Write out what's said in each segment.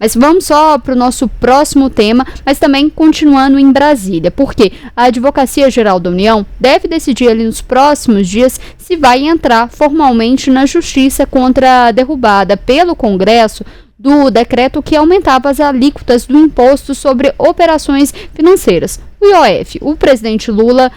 Mas vamos só para o nosso próximo tema, mas também continuando em Brasília, porque a Advocacia Geral da União deve decidir ali nos próximos dias se vai entrar formalmente na justiça contra a derrubada pelo Congresso do decreto que aumentava as alíquotas do imposto sobre operações financeiras, o IOF. O presidente Lula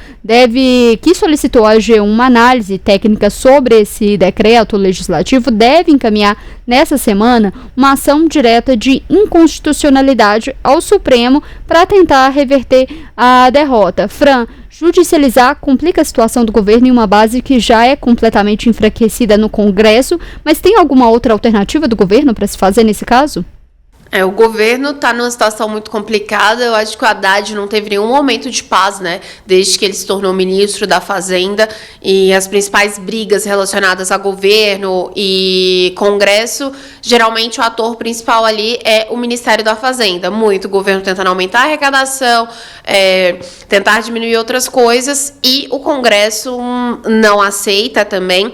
que solicitou à AGU uma análise técnica sobre esse decreto legislativo, deve encaminhar nessa semana uma ação direta de inconstitucionalidade ao Supremo para tentar reverter a derrota. Fran, judicializar complica a situação do governo em uma base que já é completamente enfraquecida no Congresso, mas tem alguma outra alternativa do governo para se fazer nesse caso? O governo está numa situação muito complicada. Eu acho que o Haddad não teve nenhum momento de paz, né? Desde que ele se tornou ministro da Fazenda, e as principais brigas relacionadas a governo e Congresso, geralmente o ator principal ali é o Ministério da Fazenda. Muito o governo tentando aumentar a arrecadação, tentar diminuir outras coisas, e o Congresso não aceita também.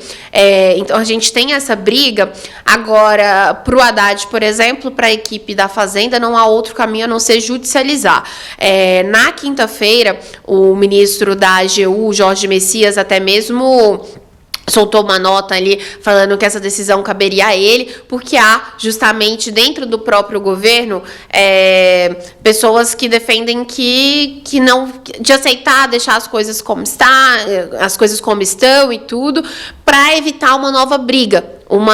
Então a gente tem essa briga. Agora, para o Haddad, por exemplo, para a equipe da Fazenda, não há outro caminho a não ser judicializar. Na quinta-feira, o ministro da AGU, Jorge Messias, até mesmo soltou uma nota ali falando que essa decisão caberia a ele, porque há justamente dentro do próprio governo pessoas que defendem que não, de aceitar deixar as coisas como estão e tudo, para evitar uma nova briga, um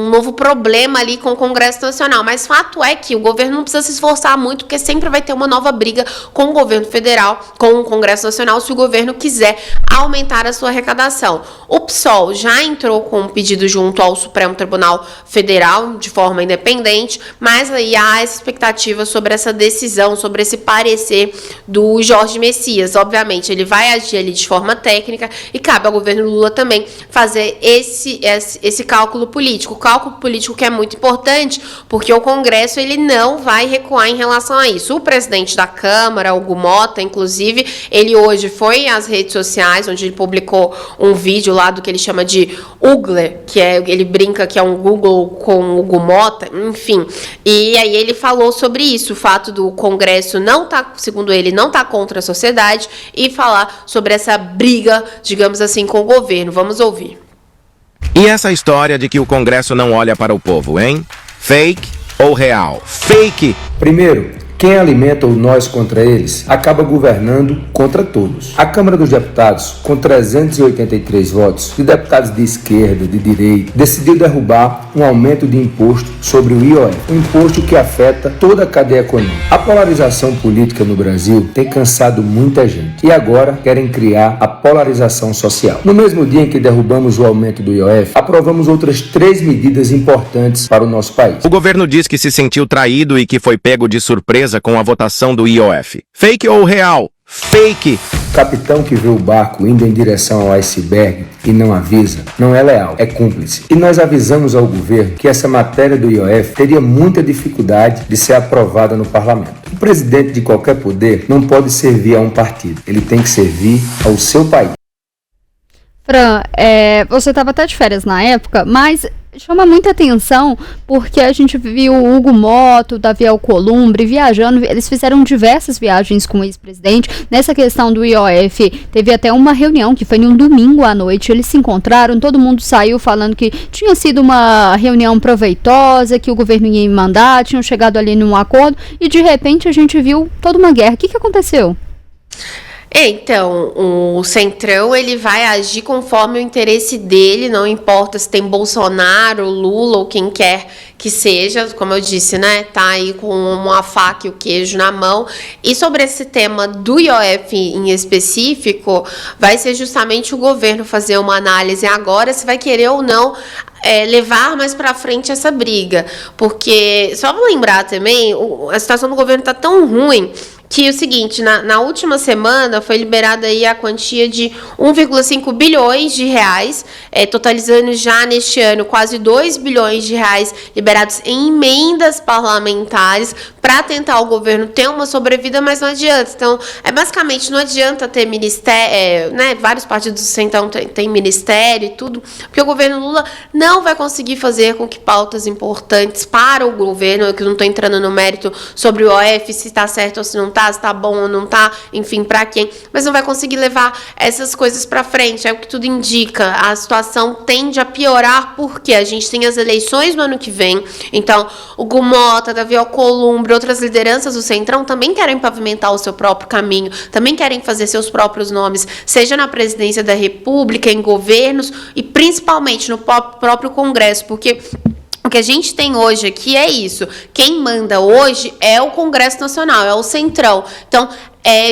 novo problema ali com o Congresso Nacional. Mas fato é que o governo não precisa se esforçar muito, porque sempre vai ter uma nova briga com o governo federal, com o Congresso Nacional, se o governo quiser aumentar a sua arrecadação. O PSOL já entrou com um pedido junto ao Supremo Tribunal Federal, de forma independente, mas aí há essa expectativa sobre essa decisão, sobre esse parecer do Jorge Messias. Obviamente, ele vai agir ali de forma técnica, e cabe ao governo Lula também fazer esse cálculo político. O cálculo político que é muito importante, porque o Congresso ele não vai recuar em relação a isso. O presidente da Câmara, Hugo Mota, inclusive, ele hoje foi às redes sociais, onde ele publicou um vídeo lá do que ele chama de Ugler, ele brinca que é um Google com Hugo Mota, enfim. E aí ele falou sobre isso, o fato do Congresso não tá, segundo ele, não tá contra a sociedade, e falar sobre essa briga, digamos assim, com o governo. Vamos ouvir. E essa história de que o Congresso não olha para o povo, hein? Fake ou real? Fake! Primeiro, quem alimenta o nós contra eles acaba governando contra todos. A Câmara dos Deputados, com 383 votos, de deputados de esquerda, de direita, decidiu derrubar um aumento de imposto sobre o IOF, um imposto que afeta toda a cadeia econômica. A polarização política no Brasil tem cansado muita gente, e agora querem criar a polarização social. No mesmo dia em que derrubamos o aumento do IOF, aprovamos outras 3 medidas importantes para o nosso país. O governo diz que se sentiu traído e que foi pego de surpresa com a votação do IOF. Fake ou real? Fake! O capitão que vê o barco indo em direção ao iceberg e não avisa, não é leal, é cúmplice. E nós avisamos ao governo que essa matéria do IOF teria muita dificuldade de ser aprovada no parlamento. O presidente de qualquer poder não pode servir a um partido, ele tem que servir ao seu país. Fran, você estava até de férias na época, mas chama muita atenção porque a gente viu o Hugo Mota, o Davi Alcolumbre viajando. Eles fizeram diversas viagens com o ex-presidente. Nessa questão do IOF, teve até uma reunião que foi num domingo à noite. Eles se encontraram, todo mundo saiu falando que tinha sido uma reunião proveitosa, que o governo ia mandar, tinham chegado ali num acordo, e de repente a gente viu toda uma guerra. O que aconteceu? Então, o Centrão ele vai agir conforme o interesse dele, não importa se tem Bolsonaro, Lula ou quem quer que seja, como eu disse, né, tá aí com uma faca e o queijo na mão. E sobre esse tema do IOF em específico, vai ser justamente o governo fazer uma análise agora se vai querer ou não levar mais para frente essa briga, porque só vou lembrar também, a situação do governo está tão ruim que é o seguinte, na última semana foi liberada aí a quantia de 1,5 bilhões de reais, totalizando já neste ano quase 2 bilhões de reais liberados em emendas parlamentares para tentar o governo ter uma sobrevida, mas não adianta. Então, basicamente, não adianta ter ministério, né? Vários partidos do Centrão tem ministério e tudo, porque o governo Lula não vai conseguir fazer com que pautas importantes para o governo, que eu não estou entrando no mérito sobre o IOF, se está certo ou se não está, se está bom ou não está, enfim, para quem, mas não vai conseguir levar essas coisas para frente. É o que tudo indica. A situação tende a piorar porque a gente tem as eleições no ano que vem. Então, o Gumota, Davi Alcolumbre, outras lideranças do Centrão também querem pavimentar o seu próprio caminho, também querem fazer seus próprios nomes, seja na presidência da República, em governos e principalmente no próprio Congresso, porque o que a gente tem hoje aqui é isso. Quem manda hoje é o Congresso Nacional, é o Centrão. Então,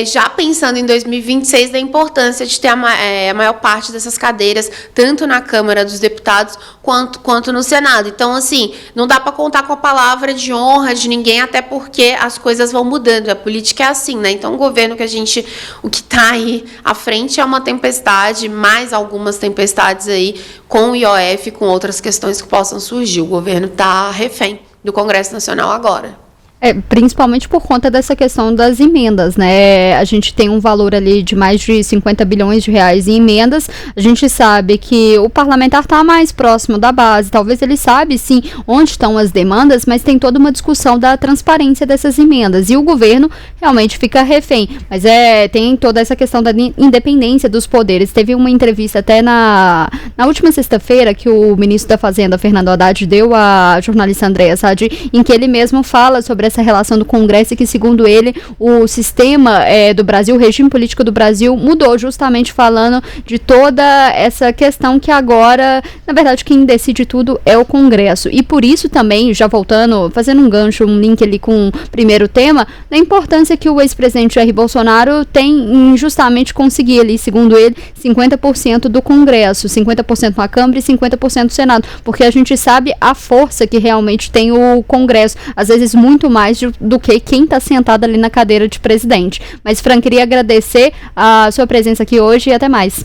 já pensando em 2026, da importância de ter a maior parte dessas cadeiras, tanto na Câmara dos Deputados quanto no Senado. Então, assim, não dá para contar com a palavra de honra de ninguém, até porque as coisas vão mudando. A política é assim, né? Então, o governo o que está aí à frente é uma tempestade, mais algumas tempestades aí com o IOF, com outras questões que possam surgir. O governo está refém do Congresso Nacional agora. Principalmente por conta dessa questão das emendas, né? A gente tem um valor ali de mais de 50 bilhões de reais em emendas. A gente sabe que o parlamentar está mais próximo da base. Talvez ele sabe, sim, onde estão as demandas, mas tem toda uma discussão da transparência dessas emendas. E o governo realmente fica refém. Mas tem toda essa questão da independência dos poderes. Teve uma entrevista até na última sexta-feira que o ministro da Fazenda, Fernando Haddad, deu à jornalista Andréa Sadi, em que ele mesmo fala sobre essa relação do Congresso e que, segundo ele, o sistema do Brasil, o regime político do Brasil mudou, justamente falando de toda essa questão que agora, na verdade, quem decide tudo é o Congresso. E por isso também, já voltando, fazendo um gancho, um link ali com o primeiro tema, da importância que o ex-presidente Jair Bolsonaro tem em justamente conseguir ali, segundo ele, 50% do Congresso, 50% na Câmara e 50% do Senado, porque a gente sabe a força que realmente tem o Congresso, às vezes muito mais do que quem está sentado ali na cadeira de presidente. Mas, Fran, queria agradecer a sua presença aqui hoje e até mais.